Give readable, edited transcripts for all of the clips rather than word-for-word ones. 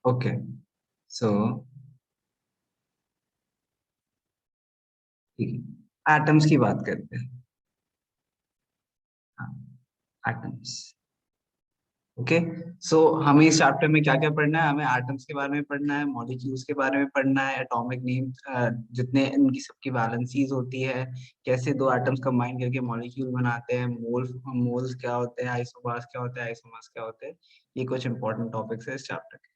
Okay, सो ठीक है, atoms की बात करते हैं। हाँ, एटम्स। ओके, सो हमें इस चैप्टर में क्या क्या पढ़ना है? हमें एटम्स के बारे में पढ़ना है, मॉलिक्यूल्स के बारे में पढ़ना है, एटॉमिक नेम, जितने इनकी सबकी वैलेंसीज होती है, कैसे दो एटम्स कंबाइन करके मॉलिक्यूल बनाते हैं, मोल्स क्या होते हैं, आइसोबार्स क्या होते हैं, आइसोमर्स क्या होते हैं। ये कुछ इंपॉर्टेंट टॉपिक्स है इस चैप्टर के।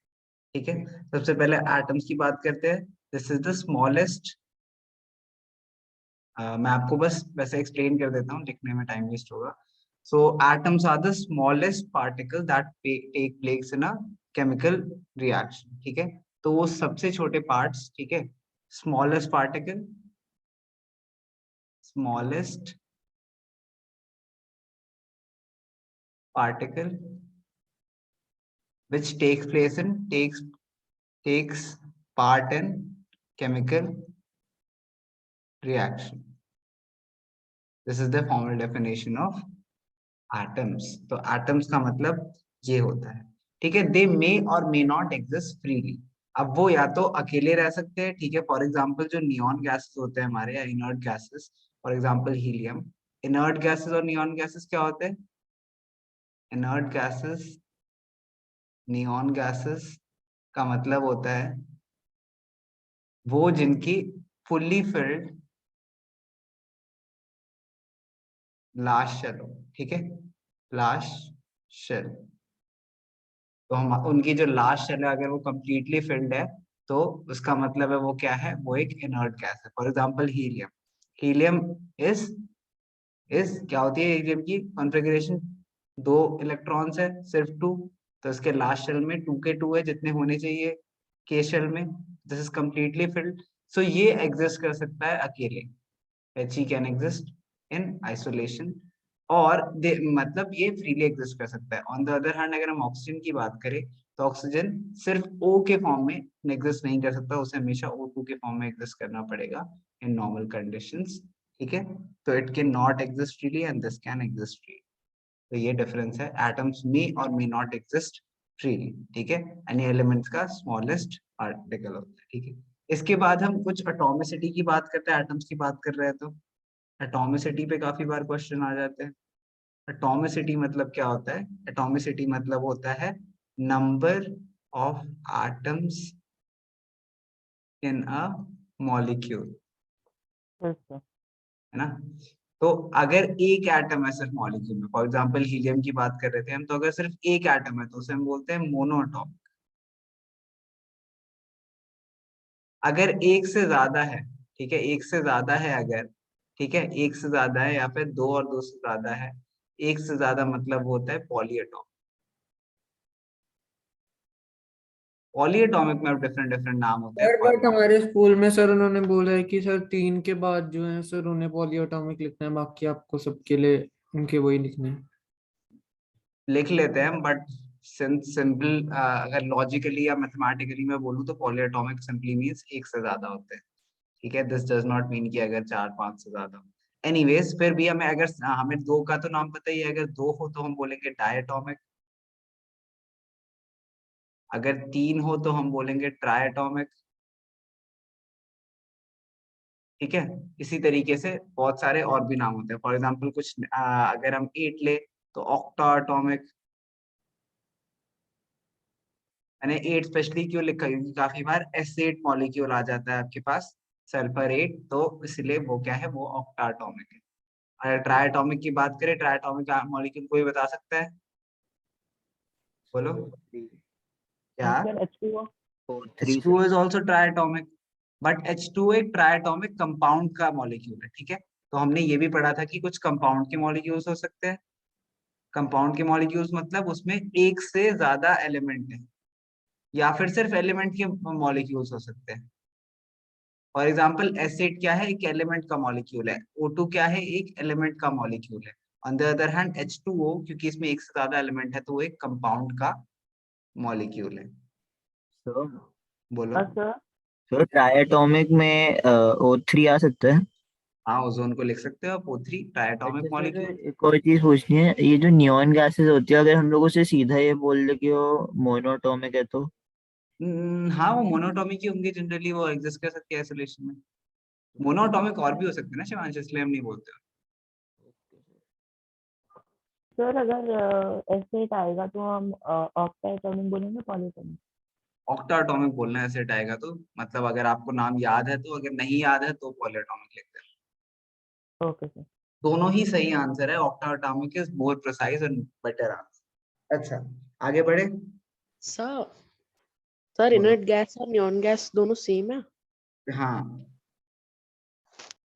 ठीक है, सबसे पहले एटम्स की बात करते हैं। This is the smallest. मैं आपको बस वैसे एक्सप्लेन कर देता हूँ, लिखने में टाइम वेस्ट होगा। So atoms are the smallest particle that take place in a chemical reaction. ठीक है, तो वो सबसे छोटे पार्ट्स, ठीक है, smallest particle, smallest particle which takes part in chemical reaction. This is the formal definition of atoms. तो atoms का मतलब ये होता है। ठीक है, दे मे और मे नॉट एग्जिस्ट फ्रीली। अब वो या तो अकेले रह सकते हैं, ठीक है, फॉर एग्जाम्पल जो नियॉन गैसेस होते हैं हमारे, या inert gases, for example helium. Inert gases और नियॉन गैसेस क्या होते हैं? इनर्ट गैसेस, नियॉन गैसेस का मतलब होता है वो जिनकी फुल्ली फिल्ड लास्ट शेल हो। ठीक है, लास्ट शेल। तो हम उनकी जो लास्ट शेल है अगर वो कंप्लीटली फिल्ड है, तो उसका मतलब है वो क्या है, वो एक इनर्ट गैस है। For example helium. Helium is is क्या होती है हीलियम की कॉन्फ़िगरेशन? दो इलेक्ट्रॉन्स है, सिर्फ टू। तो इसके लास्ट शेल में टू के टू है जितने होने चाहिए के शेल में। This is completely filled. So ये एग्जिस्ट कर सकता है अकेले। He can exist in isolation, और मतलब ये फ्रीली एग्जिस्ट कर सकता है। ऑन द अदर हैंड अगर हम ऑक्सीजन की बात करें, तो ऑक्सीजन सिर्फ O के फॉर्म में एग्जिस्ट नहीं कर सकता, उसे हमेशा O2 के फॉर्म में एग्जिस्ट करना पड़ेगा इन नॉर्मल कंडीशंस। ठीक है, तो it can not exist freely and this can exist freely. तो ये डिफरेंस है, एटम्स मे और मे नॉट एग्जिस्ट फ्रीली। ठीक है, एनी एलिमेंट्स का स्मॉलेस्ट पार्टिकल होता है। ठीक है, इसके बाद हम कुछ एटॉमिसिटी की बात करते हैं। एटम्स की बात कर रहे हैं तो एटॉमिसिटी पे काफी बार क्वेश्चन आ जाते हैं। एटॉमिसिटी मतलब क्या होता है? एटॉमिसिटी मतलब होता है number of atoms in a molecule, अच्छा। है ना। तो अगर एक एटम है सिर्फ मॉलिक्यूल में, फॉर एग्जांपल हीलियम की बात कर रहे थे हम, तो अगर सिर्फ एक एटम है तो उसे हम बोलते हैं मोनोएटॉमिक। अगर एक से ज्यादा है, ठीक है, एक से ज्यादा है अगर, ठीक है, एक से ज्यादा है या फिर दो और दो से ज्यादा है, एक से ज्यादा मतलब होता है पॉलीएटॉमिक। पॉलीएटॉमिक में डिफरेंट डिफरेंट नाम होते सर हैं। बट हमारे स्कूल में सर उन्होंने बोला है कि सर 3 के बाद जो है सर उन्हें पॉलीएटॉमिक लिखना है, बाकी आपको सबके लिए उनके वही लिखने हैं। लिख लेते हैं, बट सिंपल अगर लॉजिकली या मैथमेटिकली मैं बोलूँ तो पॉलीएटॉमिक सिंपली मींस एक से ज्यादा होते हैं। ठीक है, दिस डज नॉट मीन कि अगर चार पांच से ज्यादा हो। एनीवेज, फिर भी हमें अगर हमें दो का तो नाम पता ही है, अगर दो हो तो हम बोलेंगे डायटोमिक, अगर तीन हो तो हम बोलेंगे ट्राइएटॉमिक। ठीक है, इसी तरीके से बहुत सारे और भी नाम होते हैं। फॉर एग्जाम्पल कुछ अगर हम एट ले तो ऑक्टा एटॉमिक। मैंने एट स्पेशली क्यों लिखा, क्योंकि काफी बार एस8 मॉलिक्यूल आ जाता है आपके पास, सल्फर 8, तो इसलिए वो क्या है, वो ऑक्टा एटॉमिक है। अगर ट्राइएटॉमिक की बात करें, ट्राइएटॉमिक मॉलिक्यूल कोई बता सकता है? बोलो क्या। Sir H2O। O3 H2O is also triatomic, but H2O एक ट्राइएटॉमिक कंपाउंड का मॉलिक्यूल है। ठीक है, तो हमने ये भी पढ़ा था कि कुछ कंपाउंड के मॉलिक्यूल्स हो सकते हैं। कंपाउंड के मॉलिक्यूल्स मतलब उसमें एक से ज्यादा एलिमेंट है, या फिर सिर्फ एलिमेंट के मॉलिक्यूल्स हो सकते हैं। फॉर एग्जाम्पल एसिड क्या है, एक एलिमेंट का मॉलिक्यूल है। O2 क्या है, एक एलिमेंट का मॉलिक्यूल है। On the other hand H2O, क्योंकि इसमें एक से ज्यादा एलिमेंट है, तो वो एक कंपाउंड का मॉलिक्यूल है। सर बोलो। हाँ सर। सर ट्राइएटॉमिक में O3 आ सकता है। हाँ, ओजोन को लिख सकते हो आप O3, ट्राइएटॉमिक अच्छा सर, मॉलिक्यूल। एक और चीज पूछनी है, ये जो नियॉन गैसेस होती है, अगर हम लोग उसे सीधा ये बोल दे कि वो मोनोटॉमिक है तो? हाँ वो मोनोटॉमिक ही होंगे जनरली, वो एग्जिस्ट कर सकते हैं आइसोलेशन में। मोनोटॉमिक और भी हो सकते हैं ना शिवांश, इसलिए हम नहीं बोलते। सर अगर एसेट आएगा तो हम ऑक्टा एटॉमिक बोलेंगे पॉलीटॉमिक? ऑक्टा एटॉमिक बोलना है एसिड आएगा तो, मतलब अगर आपको नाम याद है तो, अगर नहीं याद है तो पॉलीएटॉमिक लिख देना। Okay sir. दोनों ही सही आंसर है, octa atomic is more precise and better answer. अच्छा आगे बढ़े। सर सर बोलो। इनर्ट गैस और नियॉन गैस दोनों सेम है? हाँ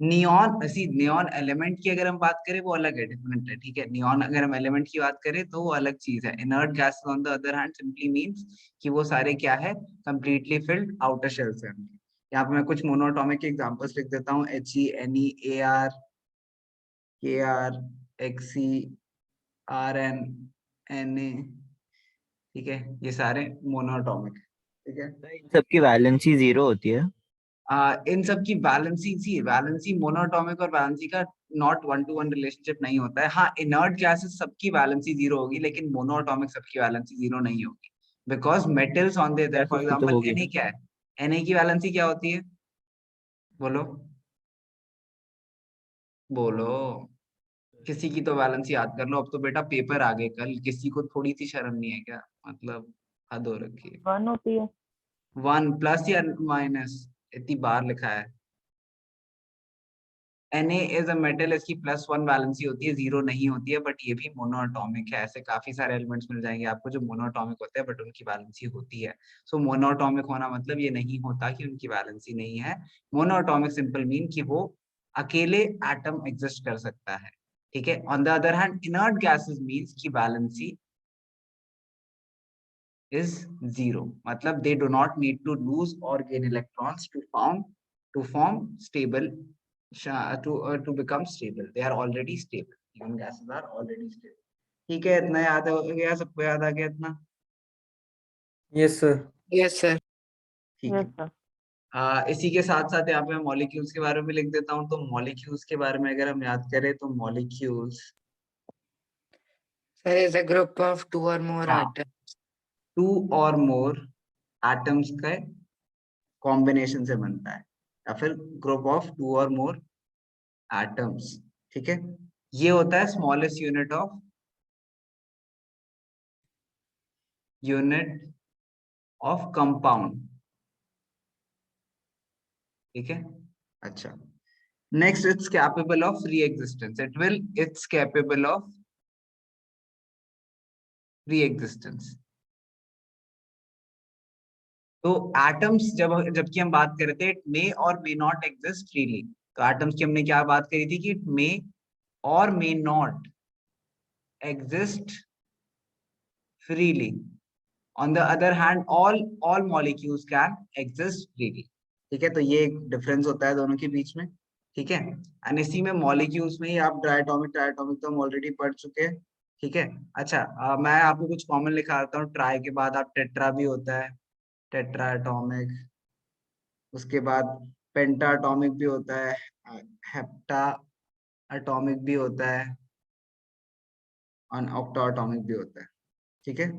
नियॉन, ऐसी नियॉन एलिमेंट की अगर हम बात करें वो अलग है, डिफरेंट है, ठीक है। नियॉन अगर हम एलिमेंट की बात करें तो वो अलग चीज है। Inert gas on the other hand simply means कि वो सारे क्या है, कंप्लीटली फिल्ड आउटर शेल से। यहाँ पे मैं कुछ मोनोटॉमिक के एग्जांपल्स लिख देता हूँ, HE, NE, AR, KR, XE, RN, Na, ठीक है, ये सारे मोनोटॉमिक, ठीक है। इन सबकी वैलेंसी 0 होती है। इन सब की वैलेंसी मोनोटॉमिक और वैलेंसी का नॉट 1-to-1 रिलेशनशिप नहीं होता है। हाँ इनर्ट गैसेस सबकी वैलेंसी 0 होगी, लेकिन मोनोटॉमिक सबकी वैलेंसी 0 नहीं होगी, because metals on their. For Gases की तो एग्जांपल होगी Na ना। क्या है, Na की वैलेंसी क्या होती है, बोलो बोलो, किसी की तो वैलेंसी याद कर लो। अब तो बेटा पेपर आ गए कल, किसी को थोड़ी सी शर्म नहीं है क्या, मतलब हद हो रखी है। 1 होती है। 1 प्लस या माइनस, इतनी बार लिखा है। Na इज अ मेटल, इसकी +1 वैलेंसी होती है, 0 नहीं होती है, बट ये भी मोनोएटॉमिक है। ऐसे काफी सारे एलिमेंट्स मिल जाएंगे आपको जो मोनोएटॉमिक होते हैं बट उनकी वैलेंसी होती है। सो मोनोएटॉमिक होना मतलब ये नहीं होता कि उनकी वैलेंसी नहीं है। मोनोएटॉमिक सिंपल मीन कि वो अकेले एटम एग्जिस्ट कर सकता है, ठीक है। On the other hand inert gases means की वैलेंसी is 0, मतलब they do not need to lose or gain electrons to form stable, to become stable. They are already stable. Even gases are already stable. ठीक है, इतना याद हो गया सबको, याद आ गया इतना? Yes sir. Yes sir. ठीक है। Yes sir. इसी के साथ साथ यहाँ पे मैं मॉलिक्यूल्स के बारे में लिख देता हूँ। तो मॉलिक्यूल्स के बारे में अगर हम याद करें तो molecules Sir, is a group of 2 or more हाँ। atoms. 2 और मोर एटम्स का कॉम्बिनेशन से बनता है, या फिर ग्रुप ऑफ 2 और मोर एटम्स, ठीक है। ये होता है स्मॉलेस्ट यूनिट ऑफ कंपाउंड, ठीक है। अच्छा next, it's capable of free existence. It's capable of free existence. तो एटम्स जबकि हम बात कर रहे थे इट मे और मे नॉट एग्जिस्ट फ्रीली, तो एटम्स की हमने क्या बात करी थी कि इट मे और may not exist freely. On the other hand, all molecules can exist freely. ठीक है, तो ये एक डिफरेंस होता है दोनों के बीच में, ठीक है। एंड इसी में मॉलिक्यूल्स में ही आप डायटोमिक तो हम ऑलरेडी पढ़ चुके हैं, ठीक है। अच्छा मैं आपको कुछ कॉमन लिखा देता हूँ। ट्राई के बाद आप टेट्रा भी होता है, टेट्रा एटॉमिक। उसके बाद पेंटा एटॉमिक भी होता है, हेप्टा एटॉमिक भी होता है, और ऑक्टा एटॉमिक भी होता है, ठीक है।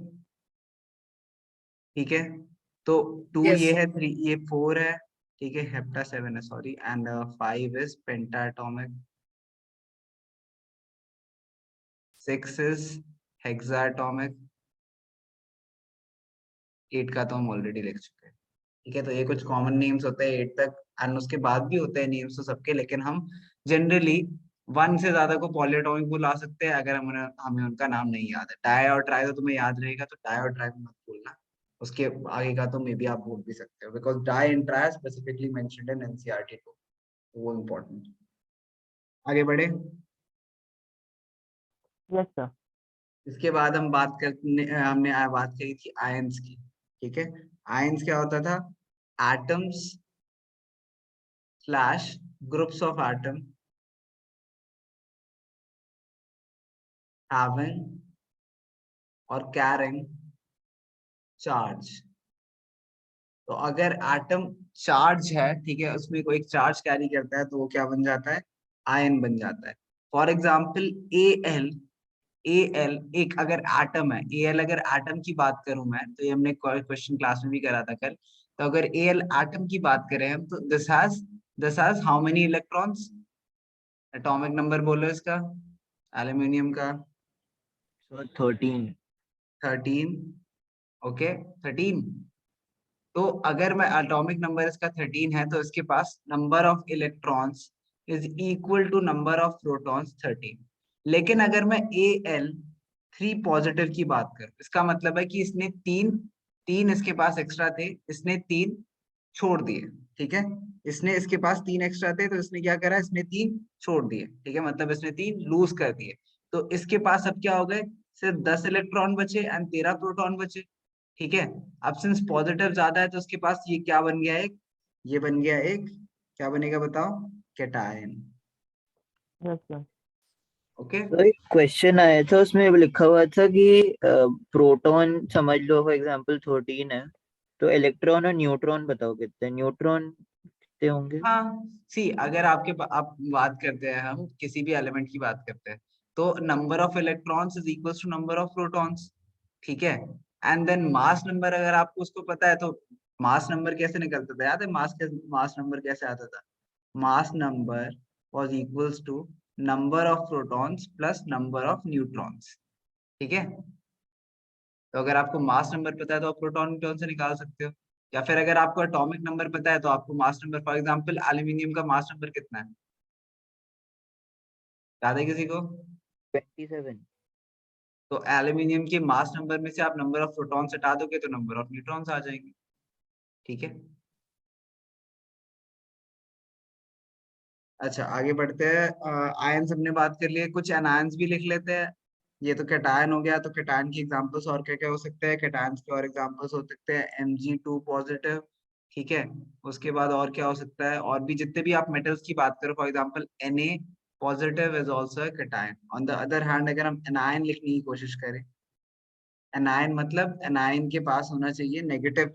ठीक है, तो 2 Yes. ये है, 3 ये 4 है, ठीक है। हेप्टा 7 है, सॉरी, एंड 5 इज पेंटाटॉमिक, 6 इज हेक्साटॉमिक, 8 का तो हम ऑलरेडी लिख चुके हैं, ठीक है। तो ये कुछ कॉमन नेम्स होते हैं 8 तक, एंड उसके बाद भी होते हैं नेम्स तो सबके, लेकिन हम जनरली 1 से ज्यादा को पॉलीएटॉमिक बुला सकते हैं अगर हमें उनका नाम नहीं याद है। डाई और ट्राई तो तुम्हें याद रहेगा, तो डाई और ट्राई मत भूलना। उसके आगे का तो मे बी आप भूल भी सकते हो, because di and tri specifically mentioned in NCERT 2, तो वो इम्पोर्टेंट। आगे बढ़े। Yes sir. इसके बाद हम हमने बात करी थी आयंस की, ठीक है। आयंस क्या होता था, atoms slash groups of atom having और carrying चार्ज। तो अगर एटम चार्ज है, ठीक है, उसमें कोई चार्ज कैरी करता है तो वो क्या बन जाता है, आयन बन जाता है। फॉर एग्जाम्पल Al एक अगर एटम है, Al अगर एटम की बात करूं मैं, तो ये हमने क्वेश्चन क्लास में भी करा था कल, तो अगर Al एटम की बात करें हम, तो this has how many electrons? Atomic number बोलो इसका एल्यूमिनियम का। So 13. 13। ओके 13। तो अगर मैं एटॉमिक नंबर इसका 13 है, तो इसके पास number of electrons is equal to number of protons 13। लेकिन अगर मैं Al3 पॉजिटिव की बात करूं, इसका मतलब है कि इसने तीन इसके पास एक्स्ट्रा थे, इसने 3 छोड़ दिए। ठीक है, इसने इसके पास 3 एक्स्ट्रा थे, तो इसने क्या करा, इसने 3 छोड़ दिए। ठीक है, मतलब इसने 3 लूज कर दिए। तो इसके पास अब क्या हो गए, सिर्फ 10 इलेक्ट्रॉन बचे एंड 13 प्रोटॉन बचे। ठीक है, अब सिंस पॉजिटिव ज्यादा है, तो उसके पास ये क्या बन गया, एक ये बन गया, एक क्या बनेगा बताओ, कैटायन। Yes sir. ओके, तो एक क्वेश्चन आया था, उसमें लिखा हुआ था कि प्रोटॉन समझ लो फॉर एग्जांपल 13 है, तो इलेक्ट्रॉन और न्यूट्रॉन बताओ कितने, न्यूट्रॉन कितने होंगे? हाँ सी, अगर आप बात करते हैं, हम किसी भी एलिमेंट की बात करते हैं, तो number of electrons is equal to number of protons. ठीक है, एंड देन मास नंबर, अगर आपको उसको पता है, तो मास नंबर कैसे निकलता था, याद है मास नंबर कैसे आता था? Mass number was equals to number of protons plus number of neutrons। ठीक है, तो अगर आपको मास नंबर पता है, तो आप प्रोटॉन न्यूट्रॉन से निकाल सकते हो। या फिर अगर आपको एटॉमिक नंबर पता है, तो आपको mass number, for example aluminium का मास नंबर कितना है, याद है किसी को? 27। तो एल्यूमिनियम के मास नंबर में से आप नंबर ऑफ प्रोटॉन्स हटा दोगे, तो नंबर ऑफ न्यूट्रॉन्स आ जाएंगे। ठीक है, अच्छा आगे बढ़ते हैं। आयंस हमने बात कर लिए, कुछ एनायंस भी लिख लेते हैं। ये तो कैटायन हो गया, तो कैटायन की एग्जांपल्स और क्या क्या हो सकते हैं, कैटायंस के और एग्जांपल्स हो सकते हैं Mg2 पॉजिटिव। ठीक है, उसके बाद और क्या हो सकता है, और भी जितने भी आप मेटल्स की बात करो, for example Na positive is also a cation. On the other hand, अगर हम एनायन लिखने की कोशिश करें, एनायन मतलब एनायन के पास होना चाहिए नेगेटिव,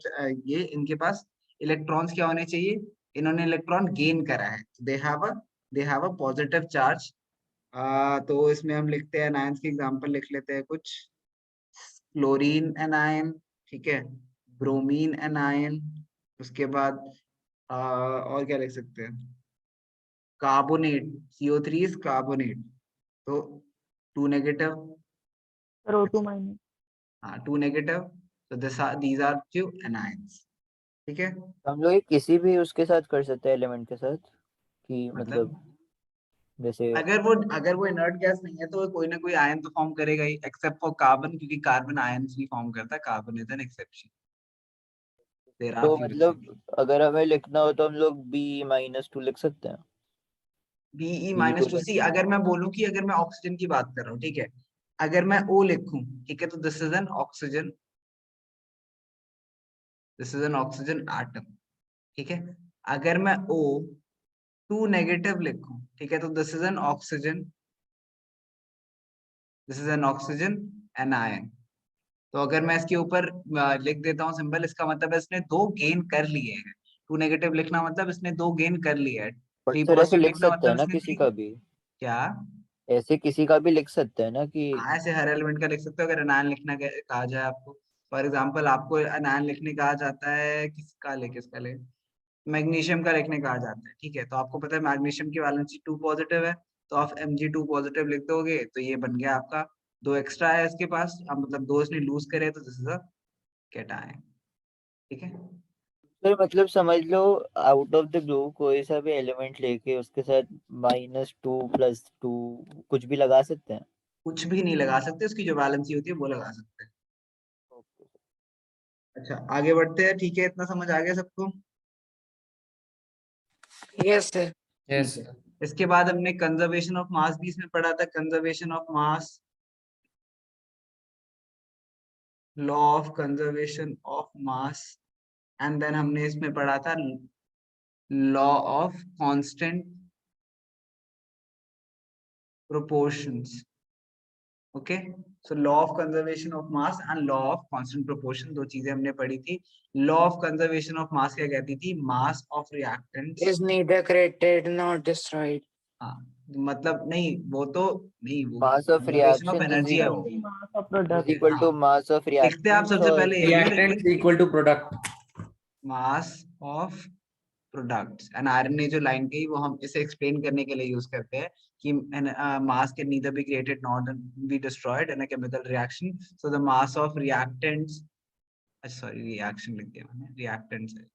ये इनके पास इलेक्ट्रॉन्स क्या होने चाहिए, इन्होंने इलेक्ट्रॉन गेन करा है, they have a positive charge. तो इसमें हम लिखते हैं, एनायंस की एग्जांपल लिख लेते हैं कुछ। क्लोरीन एनायन, ठीक है, ब्रोमीन एनायन, उसके बाद और क्या लिख सकते हैं, कार्बोनेट, CO3 इज कार्बोनेट, तो 2 नेगेटिव। Sir O2 minus. हाँ 2 नेगेटिव, तो दीज आर फ्यू एनायंस। ठीक है, हम लोग ये किसी भी उसके साथ कर सकते हैं, एलिमेंट के साथ, कि मतलब मतलब जैसे अगर वो इनर्ट गैस नहीं है, तो वो कोई ना कोई आयन तो फॉर्म करेगा ही, एक्सेप्ट फॉर कार्बन, क्योंकि कार्बन आयंस भी फॉर्म करता है, carbon is an exception. There are तो फ्यू मतलब अगर हमें लिखना हो तो हम लोग B-2 लिख सकते हैं। Be B -2 सी, अगर मैं बोलूं कि अगर मैं ऑक्सीजन की बात कर रहा हूँ, ठीक है, अगर मैं O लिखूं, ठीक है, तो this is an oxygen, this is an oxygen atom. ठीक है, अगर मैं O2 नेगेटिव लिखूं, ठीक है, तो this is an oxygen, this is an oxygen anion. तो अगर मैं इसके ऊपर लिख देता हूँ सिंबल, इसका मतलब है इसने 2 गेन कर लिए हैं। 2 नेगेटिव लिखना मतलब इसने 2 गेन कर लिया है, बट 3 सर ऐसे पॉजिटिव लिख लिखना सकते हैं मतलब ना इसने किसी 3। का भी, क्या? ऐसे किसी का भी लिख सकते हैं ना कि हाँ, ऐसे हर एलिमेंट का लिख सकते हो, अगर एनायन लिखना कहा जाए आपको। फॉर एग्जाम्पल आपको एनायन लिखने कहा जाता है, किसका ले मैग्नीशियम का लिखने कहा जाता है। ठीक है, तो आपको पता है मैग्नीशियम की वैलेंसी 2 पॉजिटिव है, तो आप Mg2 पॉजिटिव लिख दोगे, तो ये बन गया आपका, 2 एक्स्ट्रा है इसके पास, अब मतलब 2 इसने लूज करे, तो दिस इज अ कैटायन। ठीक है, सर मतलब समझ लो आउट ऑफ द ब्लू कोई सा भी एलिमेंट लेके उसके साथ -2 +2 कुछ भी लगा सकते हैं। कुछ भी नहीं लगा सकते, उसकी जो वैलेंसी होती है वो लगा सकते हैं। अच्छा आगे बढ़ते हैं, ठीक है, इतना समझ आ गया सबको? Yes, sir. यस ठीक है, इसके बाद हमने कंजर्वेशन ऑफ मास भी इसमें पढ़ा था, conservation of mass, law of conservation of mass, and then हमने इसमें पढ़ा था law of constant proportions. Okay, so law of conservation of mass and law of constant proportion, 2 चीजें हमने पढ़ी थी। Law of conservation of mass क्या कहती थी, mass of reactants, Is neither created nor destroyed. हाँ, मतलब नहीं, वो तो नहीं, वो Mass of conservation of reactions is energy है वो। mass of is product. equal to हाँ, mass of लिखते हैं आप reactants सबसे or पहले reactant equal to product. Mass of products. And iron ने जो लाइन कही वो हम इसे एक्सप्लेन करने के लिए यूज करते हैं कि मास can neither be created not be destroyed in a chemical reaction, so the mass of reactants, sorry reaction लिख दिया मैंने, रिएक्टेंट्स है,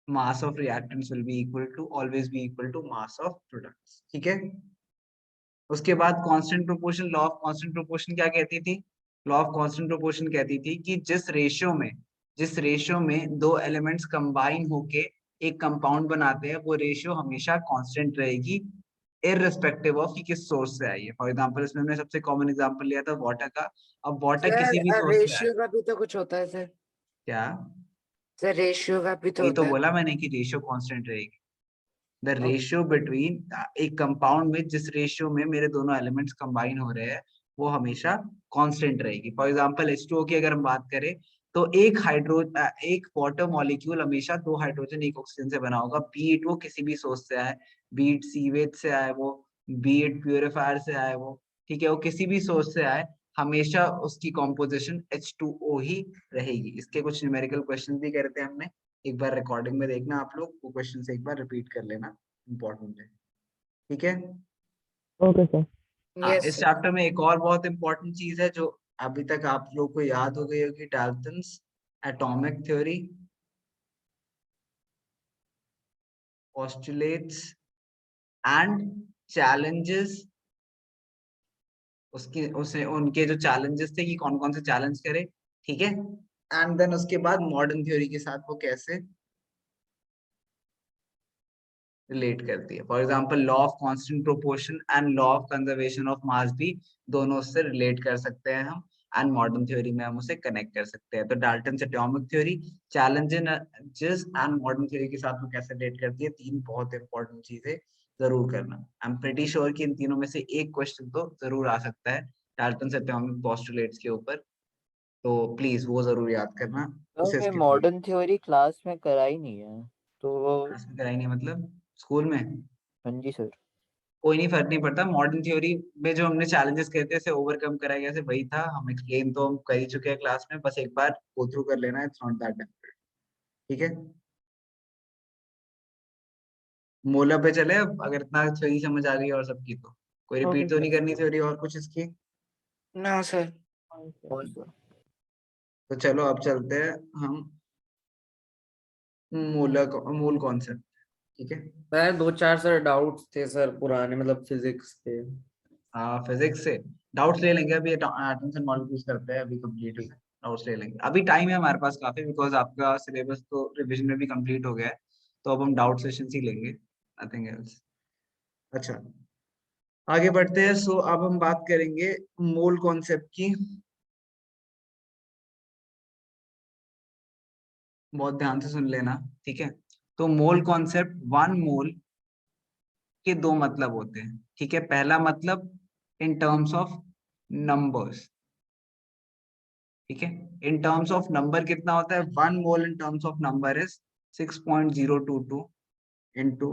mass of reactants will be equal to always be equal to mass of products। ठीक है, उसके बाद constant proportion, law of constant proportion क्या कहती थी? लॉ ऑफ कांस्टेंट प्रोपोर्शन कहती थी कि जिस रेशियो में दो एलिमेंट्स कंबाइन होके एक कंपाउंड बनाते हैं, वो रेशियो हमेशा कांस्टेंट रहेगी, इररिस्पेक्टिव ऑफ कि किस सोर्स से आई है। फॉर एग्जांपल इसमें हमने सबसे कॉमन एग्जांपल लिया था वाटर का। अब वाटर किसी भी सर सोर्स से आए, रेशियो का भी तो कुछ होता है सर। क्या? सर रेशियो का भी तो वही तो होता है। बोला मैंने कि रेशियो कांस्टेंट रहेगी। द रेशियो बिटवीन, एक कंपाउंड में जिस रेशियो में मेरे दोनों एलिमेंट्स कंबाइन हो रहे हैं, वो हमेशा कांस्टेंट रहेगी। फॉर एग्जांपल H2O की अगर हम बात करें, तो एक वाटर मॉलिक्यूल हमेशा दो हाइड्रोजन एक ऑक्सीजन से बना होगा, बी इट वो किसी भी सोर्स से आए, बी इट सीवेज से आए वो, बी इट प्यूरिफायर से आए वो, ठीक है, वो किसी भी सोर्स से आए, हमेशा उसकी कॉम्पोजिशन H2O ही रहेगी। इसके कुछ न्यूमेरिकल क्वेश्चन भी करते हैं हमने, एक बार रिकॉर्डिंग में देखना आप लोग, वो क्वेश्चन से एक बार रिपीट कर लेना, इम्पोर्टेंट है। ठीक है, Okay, sir. यस इस सर। चैप्टर में एक और बहुत इंपॉर्टेंट चीज है जो अभी तक आप लोग को याद हो गई होगी, Dalton's atomic theory, postulates and challenges, उसकी उसे उनके जो चैलेंजेस थे कि कौन कौन से चैलेंज करे, ठीक है, एंड देन उसके बाद मॉडर्न थ्योरी के साथ वो कैसे रिलेट करती है। For example law of constant proportion and law of conservation of मास भी दोनों उससे रिलेट कर सकते हैं हम, एंड मॉडर्न थ्योरी में हम उसे कनेक्ट कर सकते हैं। तो Dalton atomic theory, challenges and modern theory के साथ वो कैसे रिलेट करती है, तीन बहुत इंपॉर्टेंट चीजें जरूर करना। आई एम प्रीटी श्योर कि इन तीनों में से एक क्वेश्चन तो जरूर आ सकता है डाल्टन एटॉमिक पोस्टुलेट्स के ऊपर, तो प्लीज वो जरूर याद करना, तो उसे मैं skip मत मॉडर्न थ्योरी क्लास में करा ही नहीं है तो वो। क्लास में कराई नहीं, मतलब स्कूल में। हाँ जी सर। कोई नहीं, फर्क नहीं पड़ता, मॉडर्न थ्योरी में जो हमने चैलेंजेस कहते थे ओवरकम करा गया, वही था, हम एक्सप्लेन तो हम कर ही चुके हैं क्लास में, बस एक बार गो थ्रू कर लेना, इट्स नॉट दैट डिफिकल्ट। ठीक है, मोला पे चले अब, अगर इतना थ्योरी समझ आ गई और सबकी, तो कोई Okay, रिपीट तो sir. नहीं करनी थ्योरी और कुछ इसकी। ना सर। Fine, sir. कौन सा? तो चलो अब चलते हैं हम मूल कॉन्सेप्ट। ठीक है, सर दो चार सर डाउट्स थे सर पुराने, मतलब फिजिक्स के। फिजिक्स से डाउट्स ले लेंगे, अभी एटम्स एंड मॉलिक्यूल्स करते हैं, अभी कंप्लीट हुई, डाउट्स ले लेंगे, अभी टाइम है हमारे पास काफी, बिकॉज आपका सिलेबस तो रिवीजन में भी कंप्लीट हो गया है, तो अब हम डाउट सेशंस ही लेंगे, नथिंग एल्स। अच्छा, आगे बढ़ते हैं। सो अब हम बात करेंगे मोल कॉन्सेप्ट की, बहुत ध्यान से सुन लेना, ठीक है। तो मोल कॉन्सेप्ट, वन मोल के दो मतलब होते हैं, ठीक है। पहला मतलब इन टर्म्स ऑफ नंबर्स, ठीक है, इन टर्म्स ऑफ नंबर कितना होता है, one mole in terms of number is 6.022 into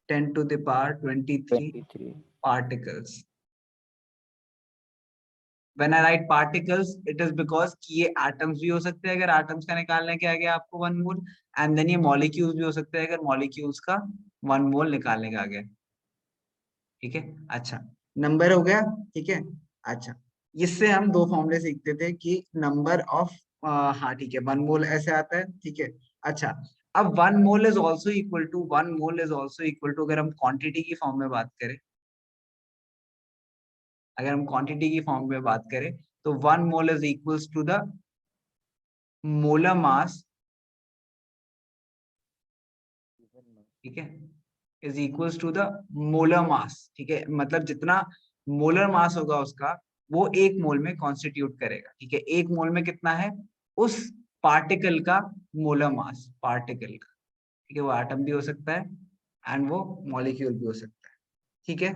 10 to the power 23 23। particles। When I write particles, it is because कि ये atoms भी हो सकते हैं, अगर atoms का निकालने के आ गया आपको वन मोल, एंड देन ये molecules भी हो सकते हैं, अगर molecules का वन मोल निकालने का आ गया, ठीक है। अच्छा, नंबर हो गया, ठीक है। अच्छा, इससे हम दो फॉर्मूले सीखते थे कि नंबर ऑफ, हाँ ठीक है, वन मोल ऐसे आता है, ठीक है। अच्छा, अब one mole is also equal to, one mole is also equal to, अगर हम क्वांटिटी की फॉर्म में बात करें, अगर हम क्वांटिटी की फॉर्म में बात करें, तो one mole is equals to the molar mass, ठीक है, is equals to the molar mass, ठीक है, मतलब जितना मोलर मास होगा उसका, वो एक मोल में कॉन्स्टिट्यूट करेगा, ठीक है। एक मोल में कितना है, उस पार्टिकल का मोलर मास, पार्टिकल का, ठीक है, वो एटम भी हो सकता है एंड वो मॉलिक्यूल भी हो सकता है, ठीक है।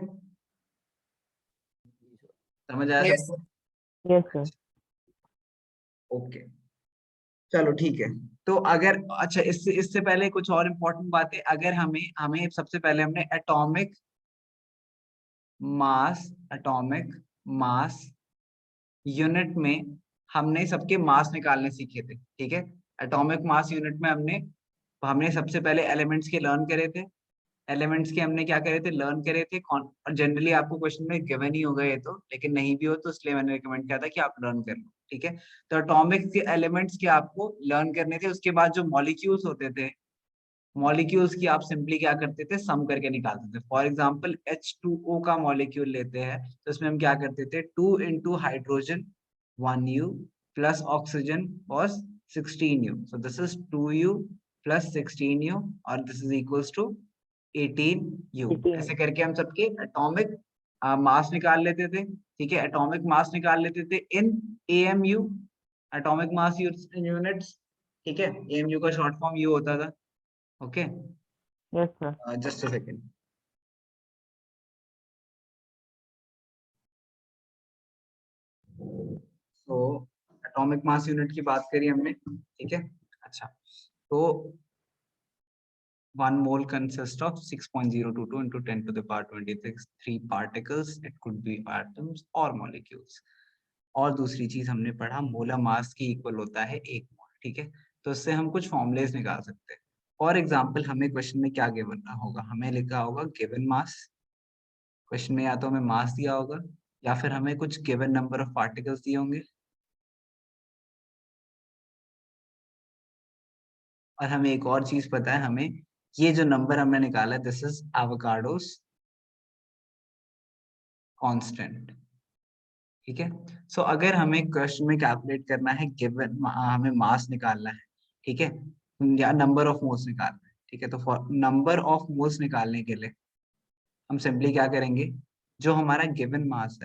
समझ आया यस सबको? सर। Yes, sir. ओके, चलो ठीक है। तो अगर अच्छा, इससे इससे पहले कुछ और इम्पोर्टेंट बातें, अगर हमें हमें सबसे पहले हमने एटॉमिक मास यूनिट में हमने सबके मास निकालने सीखे थे, ठीक है। एटॉमिक मास यूनिट में हमने हमने सबसे पहले एलिमेंट्स के लर्न करे थे। एलिमेंट्स के हमने क्या करे थे, लर्न करे थे। और जनरली आपको क्वेश्चन में गिवन ही होगा ये तो, लेकिन नहीं भी हो तो इसलिए मैंने रिकमेंड किया था कि आप लर्न कर लो, ठीक है। तो एटॉमिक के एलिमेंट्स के आपको लर्न करने थे। उसके बाद जो मॉलिक्यूल्स होते थे, मॉलिक्यूल्स की आप सिंपली क्या करते थे, सम करके निकालते थे। फॉर एग्जांपल H2O का मॉलिक्यूल लेते हैं तो इसमें हम क्या करते थे, 2 into hydrogen 1U plus oxygen was 16U, so this is 2U plus 16U और this is equals to 18U। 18। ऐसे करके हम सबके एटॉमिक मास निकाल लेते थे, ठीक है। एटॉमिक मास निकाल लेते थे इन AMU, एटॉमिक मास यूनिट्स, ठीक है। AMU का शॉर्ट फॉर्म यू होता था, okay. Yes sir. Just a second. तो एटॉमिक मास यूनिट की बात करी हमने, ठीक है। अच्छा, तो 1 mole consists of 6.022 into 10 to the power 26 3 particles, it could be atoms or molecules। और दूसरी चीज हमने पढ़ा, मोलर मास की इक्वल होता है 1 मोल, ठीक है। तो इससे हम कुछ फॉर्मुलेज निकाल सकते हैं। फॉर एग्जाम्पल हमें क्वेश्चन में क्या गिवन होगा, हमें लिखा होगा गिवन मास। क्वेश्चन में या तो हमें मास दिया होगा या फिर हमें कुछ गिवन नंबर ऑफ पार्टिकल्स दिए होंगे, और हमें एक और चीज पता है, हमें ये जो नंबर हमने निकाला है दिस इज एवोगाड्रोस कांस्टेंट, ठीक है। सो अगर हमें क्वेश्चन में कैलकुलेट करना है, गिवन हमें मास निकालना है, ठीक है, या नंबर ऑफ मोल्स निकालना है, ठीक है। तो फॉर नंबर ऑफ मोल्स निकालने के लिए हम सिंपली क्या करेंगे, जो हमारा गिवन मास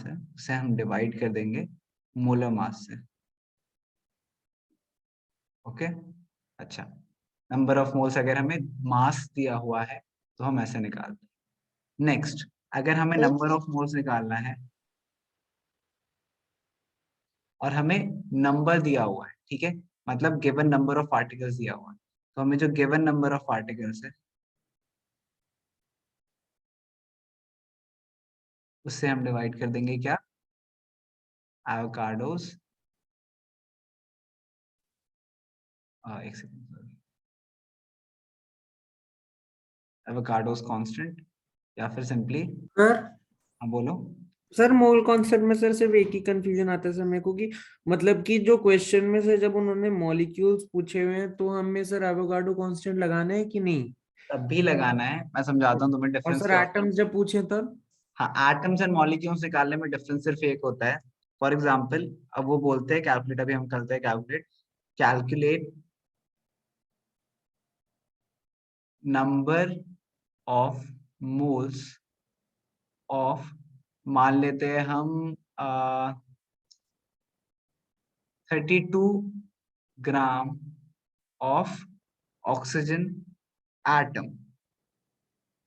है उसे हम डिवाइड कर देंगे मोलर मास से, ओके। अच्छा, नंबर ऑफ मोल्स अगर हमें मास दिया हुआ है तो हम ऐसे निकालते हैं। नेक्स्ट, अगर हमें सर नंबर ऑफ मोल्स निकालना है और हमें नंबर दिया हुआ है, ठीक है, मतलब गिवन नंबर ऑफ पार्टिकल्स दिया हुआ है, तो हमें जो गिवन नंबर ऑफ पार्टिकल्स है उससे हम डिवाइड कर देंगे क्या, एवोगाड्रोस, एक सेकंड, एवोगाड्रोस कांस्टेंट, या फिर सिंपली, सर हाँ बोलो। सर मोल कॉन्सेप्ट में सर सिर्फ एक ही कंफ्यूजन आता है सर मेरे को कि मतलब कि जो क्वेश्चन में से जब उन्होंने मॉलिक्यूल्स पूछे हुए हैं तो हमें सर एवोगाड्रो कांस्टेंट लगाना है कि नहीं, तब भी लगाना है, मैं समझाता हूँ तुम्हें और डिफरेंस सर क्या होता है। एटम्स जब पूछे तब। हाँ, एटम्स एंड मॉलिक्यूल्स निकालने में डिफरेंस सिर्फ एक होता है। फॉर एग्जांपल, अब वो बोलते हैं कैलकुलेट, अभी हम करते हैं calculate number of moles of, मान लेते हैं हम 32 gram of oxygen atom,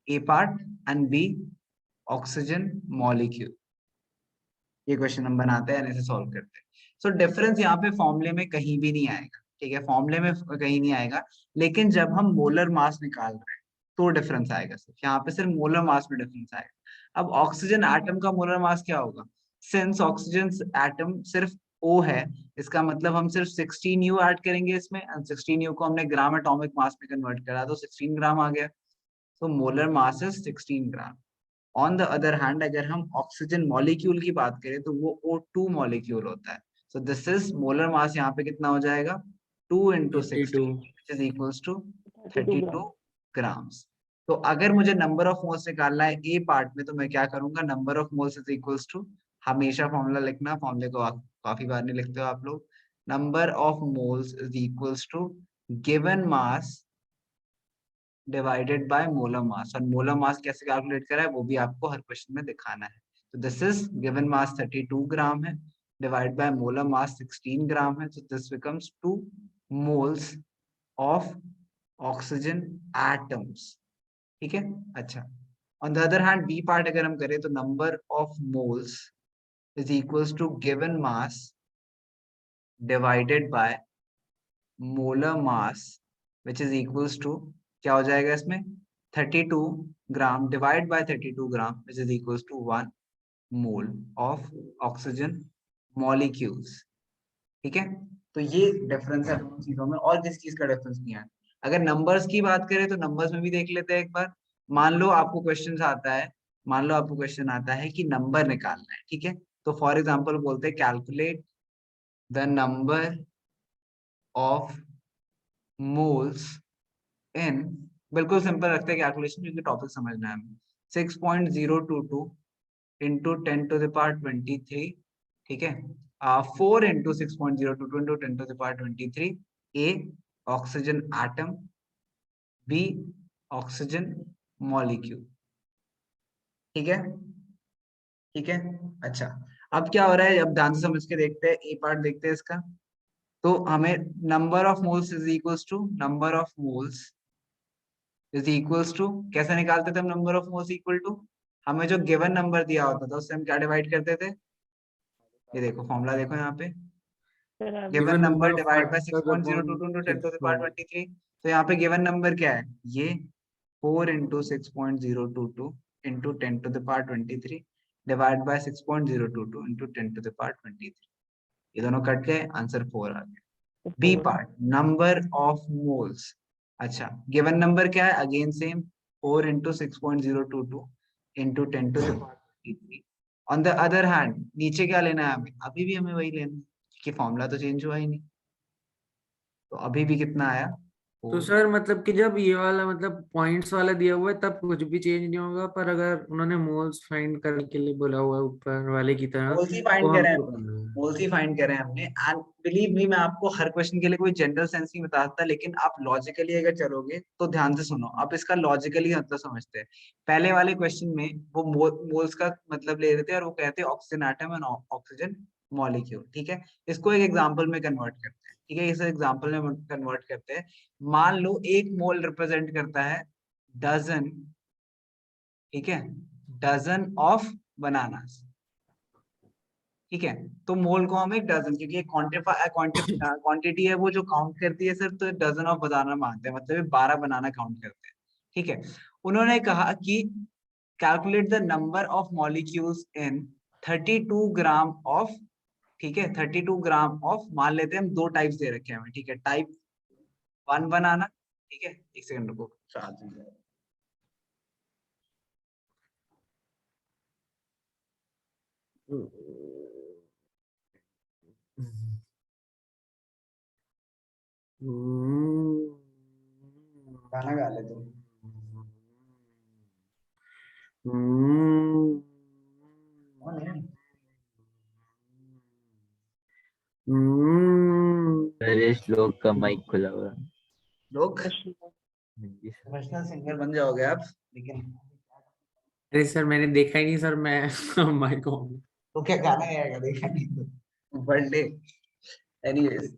A part and B oxygen molecule. ये क्वेश्चन हम बनाते हैं, ऐसे सॉल्व करते हैं। सो डिफरेंस यहाँ पे फॉर्मूले में कहीं भी नहीं आएगा, ठीक है, फॉर्मूले में कहीं नहीं आएगा, लेकिन जब हम मोलर मास निकाल रहे हैं तो डिफरेंस आएगा। सिर्फ यहाँ पे सिर्फ मोलर मास में डिफरेंस आएगा। अब ऑक्सीजन एटम का मोलर मास क्या होगा, सिंस ऑक्सीजन एटम सिर्फ O है, इसका मतलब हम सिर्फ 16U ऐड करेंगे इसमें, 16U को हमने ग्राम एटॉमिक मास में कन्वर्ट करा तो 16 ग्राम आ गया। तो molar mass is 16 gram. On the other hand अगर हम ऑक्सीजन मॉलिक्यूल की बात करें तो वो O2 मॉलिक्यूल होता है। So this is molar mass यहाँ पे कितना हो जाएगा, 2 into 16 which is equals to 32 32 gram. Grams. तो अगर मुझे नंबर ऑफ मोल्स निकालना है ए पार्ट में तो मैं क्या करूंगा, number of moles is equals to, हमेशा फॉर्मूला लिखना, फॉर्मूले को काफी बार नहीं लिखते हो आप लोग, number of moles is equals to given mass divided by molar mass. और मोलर मास कैसे कैलकुलेट करा है वो भी आपको हर क्वेश्चन में दिखाना है। तो दिस इज गिवन मास 32 ग्राम है, डिवाइड बाय मोलर मास 16 ग्राम है, so this becomes 2 moles of oxygen atoms, ठीक है। अच्छा, on the other hand b part अगर हम करें तो number of moles is equals to given mass divided by molar mass which is equals to, क्या हो जाएगा इसमें, 32 gram divide by 32 gram which is equals to 1 mole of oxygen molecules. ठीक है, तो ये डिफरेंस है दोनों चीजों में, और किस चीज का डिफरेंस नहीं है। अगर नंबर्स की बात करें तो नंबर्स में भी देख लेते हैं एक बार। मान लो आपको क्वेश्चन आता है, मान लो आपको क्वेश्चन आता है कि नंबर निकालना है, ठीक है, तो फॉर एग्जांपल बोलते हैं calculate the number of moles इन, बिल्कुल सिंपल रखते हैं कैलकुलेशन क्योंकि टॉपिक समझना है हमें, 6.022 इंटू 10 टू द पावर 23, ठीक है, 4 into 6.022 into 10 to the power 23, A oxygen atom, B oxygen molecule. ठीक है, ठीक है, अच्छा अब क्या हो रहा है, अब ध्यान से समझ के देखते हैं, ए पार्ट देखते हैं इसका। तो हमें number of moles is equals to, number of moles is equals to, कैसे निकालते थे हम number of moles equal to, हमें जो गिवन नंबर दिया होता था उससे हम क्या डिवाइड करते थे, ये देखो फॉर्मूला देखो यहाँ पे, सर आप given Given number number of divide by particles upon 6.022 into 10 to the power 6. 23। तो यहाँ पे गिवन नंबर क्या है, ये 4 into 6.022 into 10 to the power 23 divide by 6.022 into 10 to the power 23, ये दोनों कट गए, आंसर 4 आ गया। B part number of moles, अच्छा गिवन नंबर क्या है, again same 4 into 6.022 into 10 to the power 23। On the other hand नीचे क्या लेना है हमें, अभी भी हमें वही लेना है कि फॉर्मूला तो चेंज हुआ ही नहीं, तो अभी भी कितना आया, तो सर मतलब कि जब ये वाला मतलब पॉइंट्स वाला दिया हुआ है तब कुछ भी चेंज नहीं होगा, पर अगर उन्होंने मोल्स फाइंड करने के लिए बोला हुआ है ऊपर वाले की तरह मोल्स ही तो फाइंड करें हमको हमने, करना है। मोल्स ही फाइंड करें हमने, एंड बिलीव मी मैं आपको हर क्वेश्चन के लिए कोई जनरल सेंस नहीं बता सकता, लेकिन आप लॉजिकली अगर चलोगे तो ध्यान से सुनो, आप इसका लॉजिकली मतलब समझते हैं। पहले वाले क्वेश्चन में वो मोल्स का मतलब ले रहे थे और वो कहते हैं oxygen atom and oxygen molecule, ठीक है, इसको एक एग्जाम्पल में कन्वर्ट करते हैं, ठीक है, इस एग्जाम्पल में कन्वर्ट करते हैं। मान लो 1 मोल रिप्रेजेंट करता है डजन, ठीक है, डजन ऑफ बनानास, ठीक है, तो मोल को हम एक डजन, क्योंकि एक क्वांटिटी है वो जो काउंट करती है सर, तो डजन ऑफ बनाना मानते हैं, मतलब 12 बनाना काउंट करते हैं, ठीक है। उन्होंने कहा कि calculate the number of molecules in 32 gram of, ठीक है, 32 ग्राम ऑफ, मान लेते हैं हम 2 टाइप्स दे रखे हैं हमें, ठीक है, टाइप 1 बनाना, ठीक है, एक सेकंड रुको, गाना गा ले तुम। कौन है? नरेश लोग का माइक खुला हुआ है। लोग जी सर। प्रोफेशनल सिंगर बन जाओगे आप, लेकिन अरे सर मैंने देखा ही नहीं सर, मैं माइक ऑन। तो क्या गाना गाएगा, देखा नहीं तो बर्थडे। एनीवेज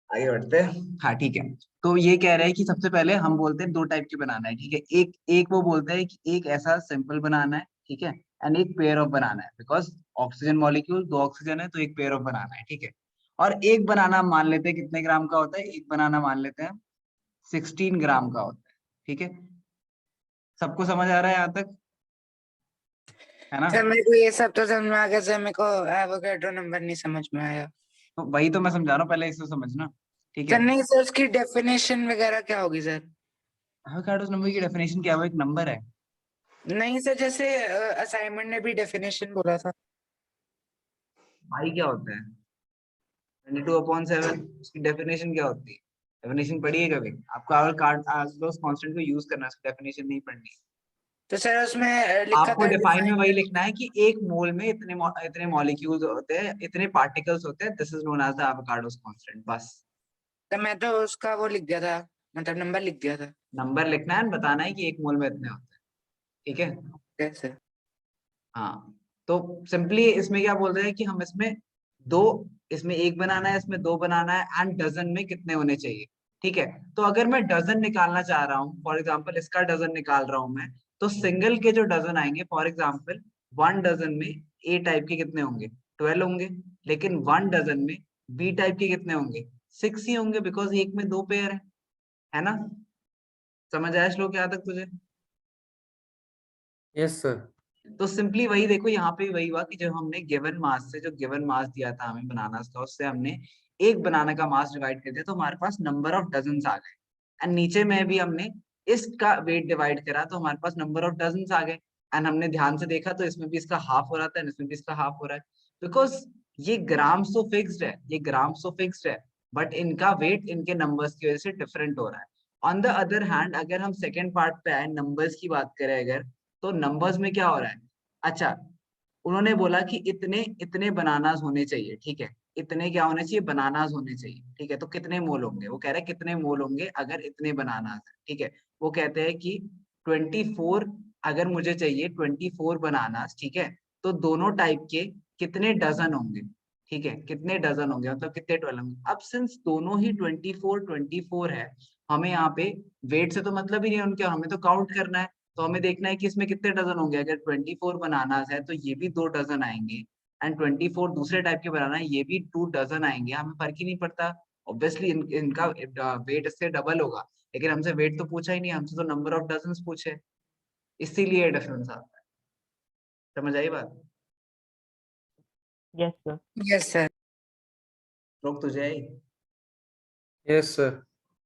आगे बढ़ते हैं, हाँ ठीक है। तो ये कह रहे हैं कि सबसे पहले हम बोलते हैं 2 टाइप के बनाना है, ठीक है, एक वो बोलते हैं कि एक ऐसा सिंपल बनाना है, ठीक है, एंड एक पेयर ऑफ बनाना है, बिकॉज ऑक्सीजन मॉलिक्यूल 2 ऑक्सीजन है तो एक पेयर ऑफ बनाना है, ठीक है। और एक बनाना हम मान लेते हैं कितने ग्राम का होता है, एक बनाना मान लेते हैं 16 ग्राम का होता है, ठीक है, सबको समझ आ रहा है यहाँ तक, है ना। सर मेरे को ये सब तो समझ में आ गया सर, मेरे को एवोगैड्रो नंबर नहीं समझ में आया। तो वही तो मैं समझा रहा हूँ, पहले इसको समझना, ठीक सर है। नहीं सर, उसकी डेफिनेशन वगैरह क्या होगी सर? एवोगाड्रो नंबर की डेफिनेशन क्या है, वो एक नंबर है। नहीं सर, जैसे असाइनमेंट ने भी डेफिनेशन बोला था। पाई क्या होता है, 22/7, उसकी डेफिनेशन क्या होती है, डेफिनेशन पढ़ी है कभी आपको, अगर कांस्टेंट को यूज करना है, उसकी डेफिनेशन नहीं पढ़नी। तो सर उसमें लिखा आपको था डिफाइन में वही लिखना है कि एक मोल में इतने मॉलिक्यूल्स होते हैं, इतने पार्टिकल्स होते हैं, this is known as the Avogadro's constant, बस। तो मैं तो उसका वो लिख दिया था, मतलब नंबर लिख दिया था। नंबर लिखना है, बताना है कि एक मोल में इतने होते हैं, ठीक है। कैसे? हाँ, तो सिंपली इसमें क्या बोल रहे हैं कि हम इसमें दो, इसमें एक बनाना है, इसमें 2 बनाना है, एंड डजन में कितने होने चाहिए, ठीक है। तो अगर मैं डजन निकालना चाह रहा हूँ, फॉर एग्जाम्पल इसका डजन निकाल रहा हूँ मैं, तो सिंगल के जो डजन आएंगे, फॉर एग्जाम्पल 1 डजन में ए टाइप के कितने होंगे, 12 होंगे, लेकिन 1 डजन में बी टाइप के कितने होंगे? 6 ही होंगे, बिकॉज एक में 2 पेयर है ना? समझ आया श्लोक यहाँ तक तुझे? Yes sir. तो सिंपली वही देखो, यहाँ पे वही हुआ कि जब हमने गिवन मास से, जो गिवन मास दिया था हमें बनाना था, उससे हमने एक बनाना का मास डिवाइड कर दिया, तो हमारे पास नंबर ऑफ डजन्स आ गए। एंड नीचे में भी हमने इसका वेट डिवाइड करा, तो हमारे पास नंबर ऑफ डजन्स आ गए। एंड हमने ध्यान से देखा तो इसमें भी इसका हाफ हो रहा था, इसमें भी इसका हाफ हो रहा है, बिकॉज ये ग्राम्स तो फिक्स्ड है, ये ग्राम्स तो फिक्स्ड है, बट इनका वेट इनके नंबर्स की वजह से डिफरेंट हो रहा है। ऑन द अदर हैंड, अगर हम सेकेंड पार्ट पे आए, नंबर्स की बात करें अगर, तो नंबर्स में क्या हो रहा है? अच्छा, उन्होंने बोला कि इतने इतने बनानास होने चाहिए, ठीक है, इतने क्या होने चाहिए? बनानास होने चाहिए, ठीक है। तो कितने मोल होंगे? वो कह रहे हैं कितने मोल होंगे अगर इतने बनानास है, ठीक है। वो कहते हैं कि 24, अगर मुझे चाहिए 24 बनानास, ठीक है, तो दोनों टाइप के कितने डजन होंगे? ठीक है, कितने डजन होंगे, मतलब कितने 12 होंगे। अब सिंस दोनों ही 24 है, हमें यहाँ पे वेट से तो मतलब ही नहीं है उनके, हमें तो काउंट करना है। तो हमें देखना है कि इसमें कितने डजन होंगे। अगर 24 बनानास है तो ये भी 2 डजन आएंगे, एंड 24 दूसरे टाइप के बनाना है, ये भी 2 डजन आएंगे। हमें फर्क ही नहीं पड़ता, ऑब्वियसली इनका वेट इससे डबल होगा, लेकिन हमसे वेट तो पूछा ही नहीं, हमसे तो नंबर ऑफ डजन पूछे, इसीलिए डिफरेंस आता है। समझ आई बात? Yes sir. Yes sir. लोग तुझे आई? Yes sir.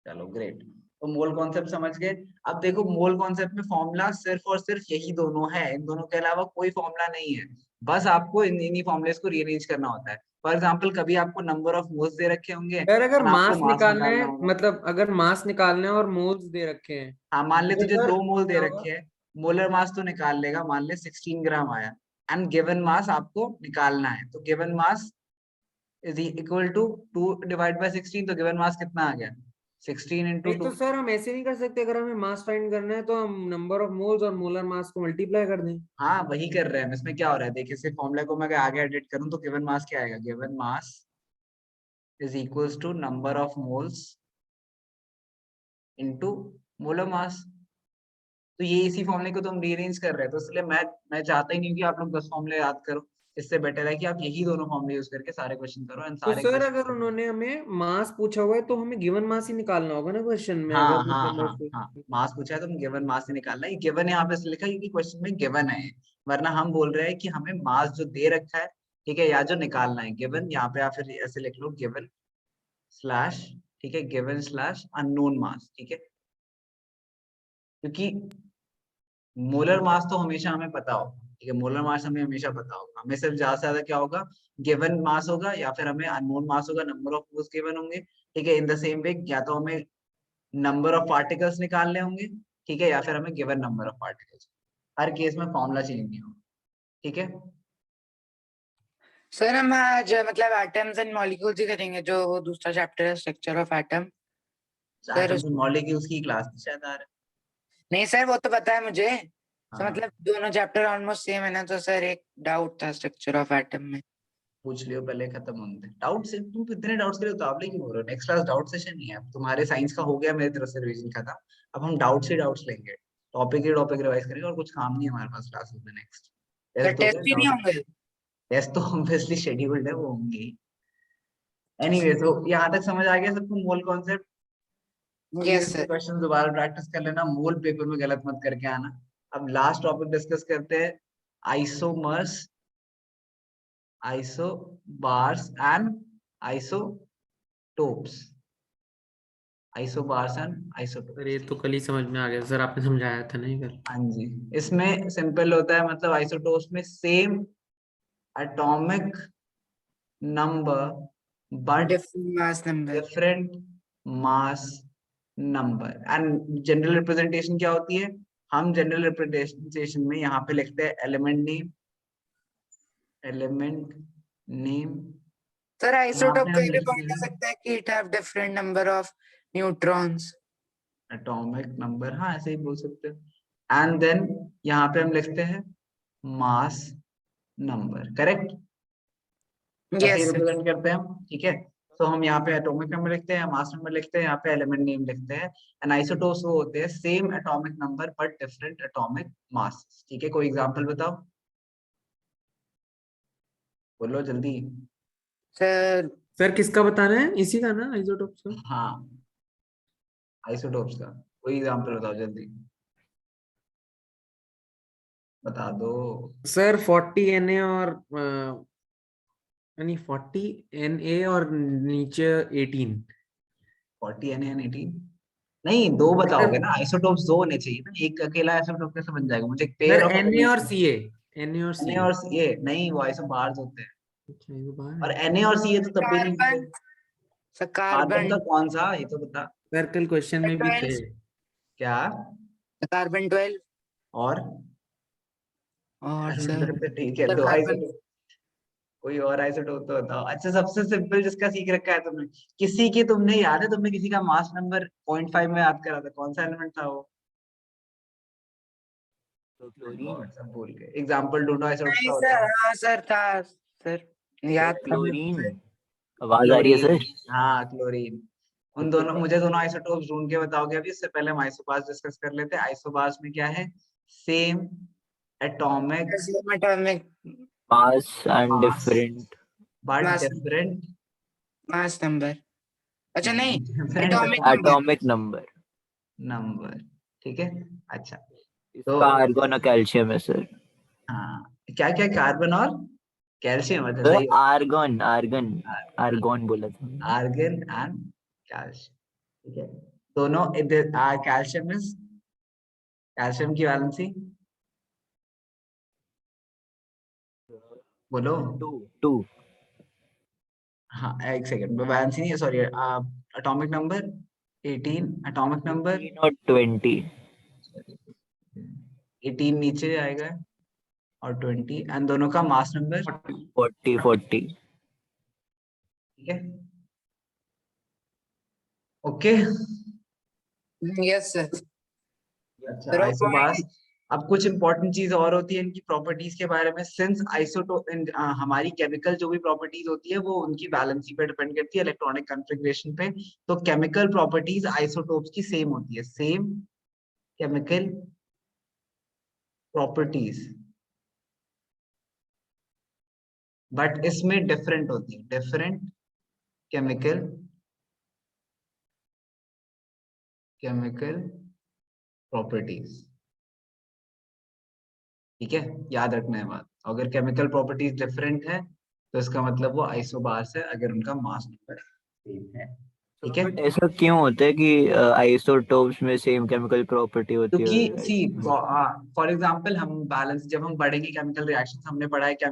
चलो ग्रेट। तो मोल कॉन्सेप्ट समझ गए। अब देखो, मोल कॉन्सेप्ट में फॉर्मूला सिर्फ और सिर्फ यही दोनों है, इन दोनों के अलावा कोई फॉर्मूला नहीं है। बस आपको इन्हीं फॉर्मुलेस को रीअरेंज करना होता है। फॉर एग्जांपल, कभी आपको नंबर ऑफ मोल्स दे रखे होंगे, यार अगर और आपको मास मास निकालना निकालना है, होगा। मतलब अगर मास निकालना है और मोल्स दे रखे हैं, हाँ, मान ले तो तुझे सर 2 मोल दे क्या होगा? रखे हैं, मोलर मास तो निकाल लेगा, मान ले 16 ग्राम आया, एंड गिवन मास आपको निकालना है, तो given mass is equal to 2 divide by 16, तो गिवन मास कितना आ गया? 16 इंटू नहीं तो 2। सर हम ऐसे नहीं कर सकते, अगर हमें मास फाइंड करना है तो हम नंबर ऑफ मोल्स और मोलर मास को मल्टीप्लाई कर दें। हाँ, वही कर रहे हैं। इसमें क्या हो रहा है, देखिए, इस फॉर्मूले को मैं अगर आगे एडिट करूं तो गिवन मास क्या आएगा? Given mass is equals to number of moles into molar mass. तो ये इसी फॉर्मूले को तो हम रीअरेंज कर रहे हैं, तो इसलिए मैं चाहता ही नहीं हूँ कि आप लोग 10 फॉर्मूले याद करो। इससे बेटर है कि आप यही दोनों फॉर्मूले यूज करके सारे क्वेश्चन करो, एंड तो सारे सर अगर क्वेश्चन। उन्होंने हमें मास पूछा हुआ है तो हमें गिवन मास ही निकालना होगा ना क्वेश्चन में, हाँ अगर हाँ हाँ मतलब हाँ, मास पूछा है तो गिवन मास ही निकालना है। ये गिवन यहाँ पे इसलिए लिखा है क्योंकि क्वेश्चन में गिवन है, वरना हम बोल रहे हैं कि हमें मास जो दे रखा है, ठीक है, या जो निकालना है, गिवन। यहाँ पे आप फिर ऐसे लिख लो, गिवन स्लैश, ठीक है, गिवन स्लैश अननोन मास, ठीक है। क्योंकि मोलर मास तो हमेशा हमें पता होगा, ठीक है, मोलर मास हमें हमेशा पता होगा। हमें सिर्फ ज्यादा से ज्यादा क्या होगा? गिवन मास होगा, या फिर हमें अननोन मास होगा, नंबर ऑफ मोल्स गिवन होंगे, ठीक है। इन द सेम वे, या तो हमें नंबर ऑफ पार्टिकल्स निकालने होंगे, ठीक है, या फिर हमें given number of particles. Her case में फॉर्मूला चेंज नहीं होगा, ठीक है। सर हम आज मतलब एटम्स एंड मॉलिक्यूल्स ही करेंगे, जो वो दूसरा चैप्टर है, structure of atom. Sir atoms and molecules की क्लास थी शायद, आ रहा है। नहीं सर, वो तो पता है मुझे। तो हाँ, मतलब दोनों चैप्टर ऑलमोस्ट सेम है ना, तो सर एक डाउट था स्ट्रक्चर ऑफ एटम में। पूछ लियो पहले, खत्म होने दे डाउट से। तुम इतने डाउट्स के लिए उतावले क्यों हो रहे हो? नेक्स्ट क्लास डाउट सेशन नहीं है, अब तुम्हारे साइंस का हो गया, मेरी तरफ से रिवीजन खत्म। अब हम डाउट्स ही डाउट्स लेंगे, टॉपिक ही टॉपिक रिवाइज करेंगे, और कुछ काम नहीं है हमारे पास क्लासेस में। नेक्स्ट सर टेस्ट हो गया, टेस्ट ही नहीं डाउट। होंगे? टेस्ट तो ऑब्वियसली शेड्यूल्ड है, वो होंगे। एनीवे, तो यहाँ तक समझ आ गया सबको मोल कॉन्सेप्ट? यस प्रीवियस के सर। क्वेश्चन दोबारा प्रैक्टिस कर लेना, मोल पेपर में गलत मत करके आना। अब लास्ट टॉपिक डिस्कस करते हैं, isomers, isobars and isotopes. Isobars and sir isotopes, ये तो कल ही समझ में आ गया सर, आपने समझाया था नहीं कल? हाँ जी। इसमें सिंपल होता है, मतलब आइसोटोप्स में same atomic number but different mass number. Different mass number. And general representation क्या होती है? हम जनरल रिप्रेजेंटेशन में यहाँ पे लिखते हैं element name, element name. Sir यहाँ आइसोटोप पे को हम ये भी लिखते पॉइंट कर हैं सकते हैं कि it have different number of neutrons. Atomic number, हाँ ऐसे ही बोल सकते हैं। एंड देन यहाँ पे हम लिखते हैं मास नंबर, करेक्ट? ऐसे ही यस सर। रिप्रेजेंट करते हैं हम, ठीक है। तो हम यहाँ पे एटॉमिक नंबर लिखते हैं, मास नंबर लिखते हैं, यहाँ पे एलिमेंट नेम लिखते हैं। एंड आइसोटोप्स वो होते हैं same atomic number but different atomic mass, ठीक है। कोई एग्जांपल बताओ। बोलो जल्दी। सर सर किसका बताना है, इसी का ना, आइसोटोप्स का? हाँ, आइसोटोप्स का कोई एग्जांपल बताओ जल्दी, बता दो। सर 40 Na और यानी 40 Na और नीचे 18। 40 Na and 18? नहीं, दो बताओगे ना, आइसोटोप्स दो होने चाहिए ना, एक अकेला आइसोटोप कैसे बन जाएगा, मुझे एक पेयर सर ऑफ Na और Ca, Na और Na Ca। और Ca नहीं, वो आइसोबार्स होते हैं। अच्छा ये तो बाहर और है। Na और Ca तो तब भी नहीं कार्बन, होते। सर कार्बन कार्बन का कौन सा, ये तो बता। सर कल क्वेश्चन में भी थे। क्या? कार्बन 12 और और सर ठीक है, सर दो कार्बन आइसोटोप। कोई और आइसोटोप तो बताओ। अच्छा, सबसे सिंपल जिसका सीख रखा है तुमने, किसी की तुमने याद है, तुमने किसी का मास नंबर 0.5 में याद करा था, कौन सा एलिमेंट था वो? तो क्लोरीन। सब भूल गए। एग्जांपल ढूंढो आइसोटोप नहीं का, सर, बताओ। हाँ सर था सर, याद था क्लोरीन। मुझे। आवाज आ रही है क्लोरीन, सर? हाँ क्लोरीन। उन दोनों, मुझे दोनों आइसोटोप्स ढूंढ के बताओगे अभी, इससे पहले हम आइसोबार्स डिस्कस कर लेते हैं। आइसोबार्स में क्या है? Same atomic same atomic mass and mass different. But mass different, mass number, अच्छा नहीं, different atomic number. Atomic number. Number, ठीक है। अच्छा, तो इसका आर्गन और कैल्शियम है सर। हाँ, क्या क्या, कार्बन और कैल्शियम, अच्छा सर सही है। आर्गन आर्गन आर्गन बोला था मैंने। आर्गन एंड कैल्शियम, ठीक है। दोनों कैल्शियम इज, कैल्शियम की वैलेंसी बोलो। Two two. हाँ, एक सेकंड, वैलेंसी नहीं, sorry, atomic number 18, atomic number 18 और 20। 18 नीचे आएगा और 20, एंड दोनों का मास नंबर, 40 40। ठीक है। Okay, yes sir. अच्छा, 0. आइसोबार्स। अब कुछ इंपॉर्टेंट चीज और होती है इनकी प्रॉपर्टीज के बारे में, सिंस आइसोटोप, हमारी केमिकल जो भी प्रॉपर्टीज होती है वो उनकी बैलेंसी पे डिपेंड करती है, इलेक्ट्रॉनिक कॉन्फ़िगरेशन पे। तो केमिकल प्रॉपर्टीज आइसोटोप्स की सेम होती है, सेम केमिकल प्रॉपर्टीज, बट इसमें डिफरेंट होती है, डिफरेंट केमिकल केमिकल प्रॉपर्टीज, ठीक है। याद रखना है बात, अगर केमिकल प्रॉपर्टीज डिफरेंट है तो इसका मतलब वो आइसोबार्स है, अगर उनका मास नंबर सेम है, ठीक है। बट ऐसा क्यों होता है कि आइसोटोप्स में सेम केमिकल प्रॉपर्टी होती है क्योंकि और सी, फॉर एग्जांपल, हम बैलेंस, जब हम बढ़ेंगे केमिकल रिएक्शन हमने पढ़ा है, क्या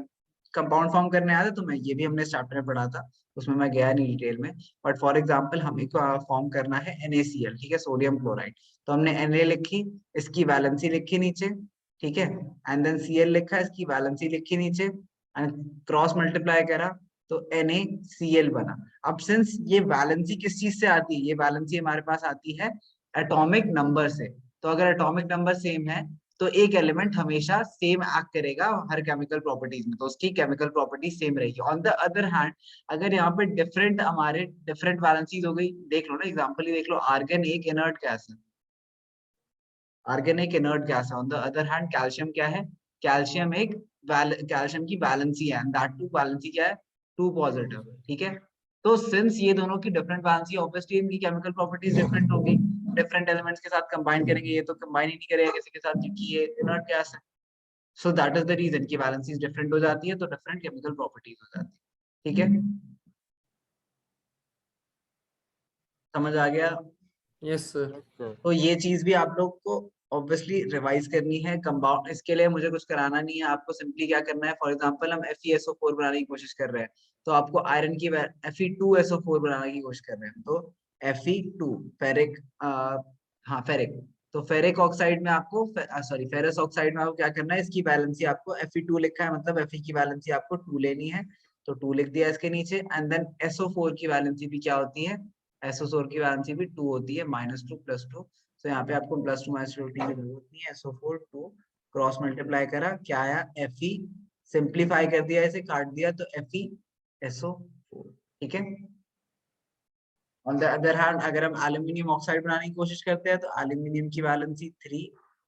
कंपाउंड फॉर्म करने आया था, तो मैं ये भी हमने इस चैप्टर में पढ़ा था, उसमें मैं गया नहीं डिटेल में। बट फॉर एग्जांपल हमें फॉर्म करना है NaCl, ठीक है, सोडियम क्लोराइड। तो हमने Na लिखी, इसकी वैलेंसी लिखी नीचे, ठीक है, एंड देन Cl लिखा, इसकी वैलेंसी लिखी नीचे, एंड क्रॉस मल्टीप्लाई करा तो NaCl बना। अब सिंस ये वैलेंसी किस चीज से आती है, ये वैलेंसी हमारे पास आती है एटॉमिक नंबर से। तो अगर एटॉमिक नंबर सेम है तो एक एलिमेंट हमेशा सेम एक्ट करेगा हर केमिकल प्रॉपर्टीज में, तो उसकी केमिकल प्रॉपर्टी सेम रहेगी। ऑन द अदर हैंड, अगर यहाँ पे डिफरेंट, हमारे डिफरेंट वैलेंसीज हो गई, देख लो ना, एग्जांपल ही देख लो, आर्गन एक इनर्ट गैस है, आर्गन एक इनर्ट गैस है। On the other hand calcium क्या है, कैल्शियम एक कैल्शियम की वैलेंसी है, एंड दैट टू वैलेंसी क्या है, 2 पॉजिटिव, ठीक है। तो सिंस ये दोनों की डिफरेंट वैलेंसी, ऑब्वियसली इनकी केमिकल प्रॉपर्टीज डिफरेंट होगी, डिफरेंट एलिमेंट्स के साथ कंबाइन करेंगे, ये तो कंबाइन ही नहीं करेगा किसी के साथ क्योंकि ये इनर्ट गैस है। So that is the reason की वैलेंसीज डिफरेंट हो जाती है, तो डिफरेंट केमिकल प्रॉपर्टीज हो जाती है, ठीक है। समझ आ गया? Yes sir. सर। तो ये चीज भी आप लोग को ऑब्वियसली रिवाइज करनी है। कंपाउंड, इसके लिए मुझे कुछ कराना नहीं है, आपको सिंपली क्या करना है, फॉर एग्जांपल हम FeSO4 बनाने की कोशिश कर रहे हैं, तो आपको आयरन की Fe2SO4 बनाने की कोशिश कर रहे हैं, तो Fe2 फेरिक, हाँ फेरिक, तो फेरिक ऑक्साइड में आपको, सॉरी फेरस ऑक्साइड में आपको क्या करना है, इसकी वैलेंसी आपको Fe2 लिखा है, मतलब Fe की वैलेंसी आपको 2 लेनी है, तो 2 लिख दिया इसके नीचे, एंड देन SO4 की वैलेंसी भी क्या होती है, SO4 की वैलेंसी भी 2 होती है, -2 +2। तो यहाँ पे आपको +2 -2 की जरूरत नहीं है, SO4 2 क्रॉस मल्टीप्लाई करा, क्या आया, Fe, सिंप्लीफाई कर दिया, इसे काट दिया, तो FeSO4, ठीक है। ऑन द अदर हैंड, अगर हम एल्यूमिनियम ऑक्साइड बनाने की कोशिश करते हैं, तो एल्यूमिनियम की वैलेंसी 3,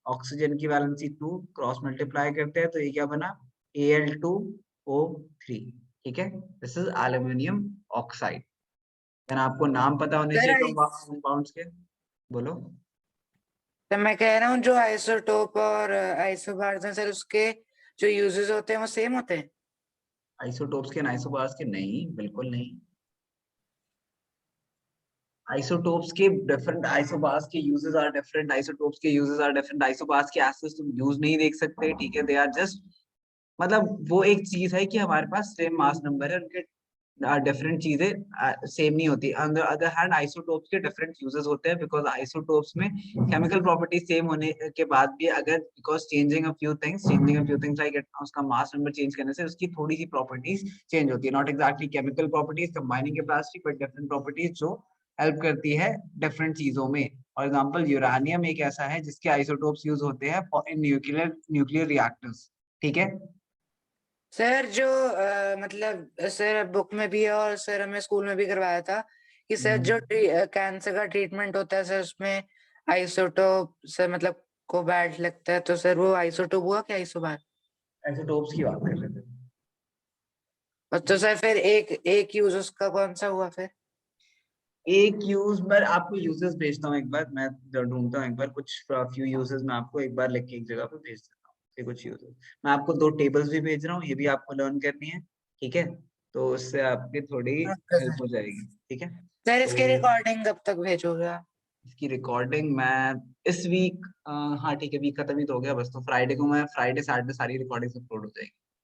ऑक्सीजन की वैलेंसी 2, क्रॉस मल्टीप्लाई करते हैं, तो ये क्या बना, Al2O3, ठीक है, this is aluminium oxide. Then आपको नाम पता होने Sir, चाहिए I- कंपाउंड्स के। बोलो। तो मैं कह रहा हूँ जो आइसोटोप और आइसोबार्स हैं सर, उसके जो यूजेस होते हैं वो सेम होते हैं। आइसोटोप्स के आइसोबार्स के नहीं, बिल्कुल नहीं। आइसोटोप्स के डिफरेंट, आइसोबार्स के यूजेस आर डिफरेंट, आइसोटोप्स के यूजेस आर डिफरेंट। आइसोबार्स के एसिड्स तुम यूज नहीं देख सकते, ठीक है, दे आर जस्ट, मतलब वो एक चीज है कि हमारे पास सेम मास नंबर है, उनके डिफरेंट चीजें सेम नहीं होती। On the other hand isotopes के डिफरेंट यूजेस होते हैं, बिकॉज आइसोटोप्स में केमिकल प्रॉपर्टीज सेम होने के बाद भी अगर because changing a few things like उसका मास नंबर चेंज करने से उसकी थोड़ी सी प्रॉपर्टीज चेंज होती है, not exactly chemical properties, combining capacity, but different properties जो हेल्प करती है डिफरेंट चीजों में। फॉर एग्जांपल यूरेनियम एक ऐसा है जिसके आइसोटोप्स यूज होते हैं इन न्यूक्लियर रिएक्टर्स, ठीक है। सर जो मतलब सर बुक में भी है और सर हमें स्कूल में भी करवाया था कि सर जो कैंसर का ट्रीटमेंट होता है सर उसमें आइसोटोप सर मतलब को बैड लगता है, तो सर वो आइसोटोप हुआ क्या आइसोबार? आइसोटोप्स की बात कर रहे थे। और तो सर फिर एक यूज उसका कौन सा हुआ फिर? एक यूज, मैं आपको यूजेस भेजता हूँ एक बार, मैं ढूंढता हूँ एक बार कुछ फ्यू यूजेस, मैं आपको एक बार लिख के एक जगह पे भेज देता हूँ। ये कुछ यूजेस मैं आपको 2 टेबल्स भी भेज रहा हूँ, ये भी आपको लर्न करनी है, ठीक है, तो उससे आपकी थोड़ी ओके हेल्प सर। हो जाएगी, ठीक है। सर इसकी तो रिकॉर्डिंग कब तक भेजोगे आप? इसकी रिकॉर्डिंग मैं इस वीक, हाँ ठीक है, वीक खत्म ही तो हो गया बस, तो फ्राइडे को मैं, फ्राइडे सैटरडे सारी रिकॉर्डिंग अपलोड हो जाएगी।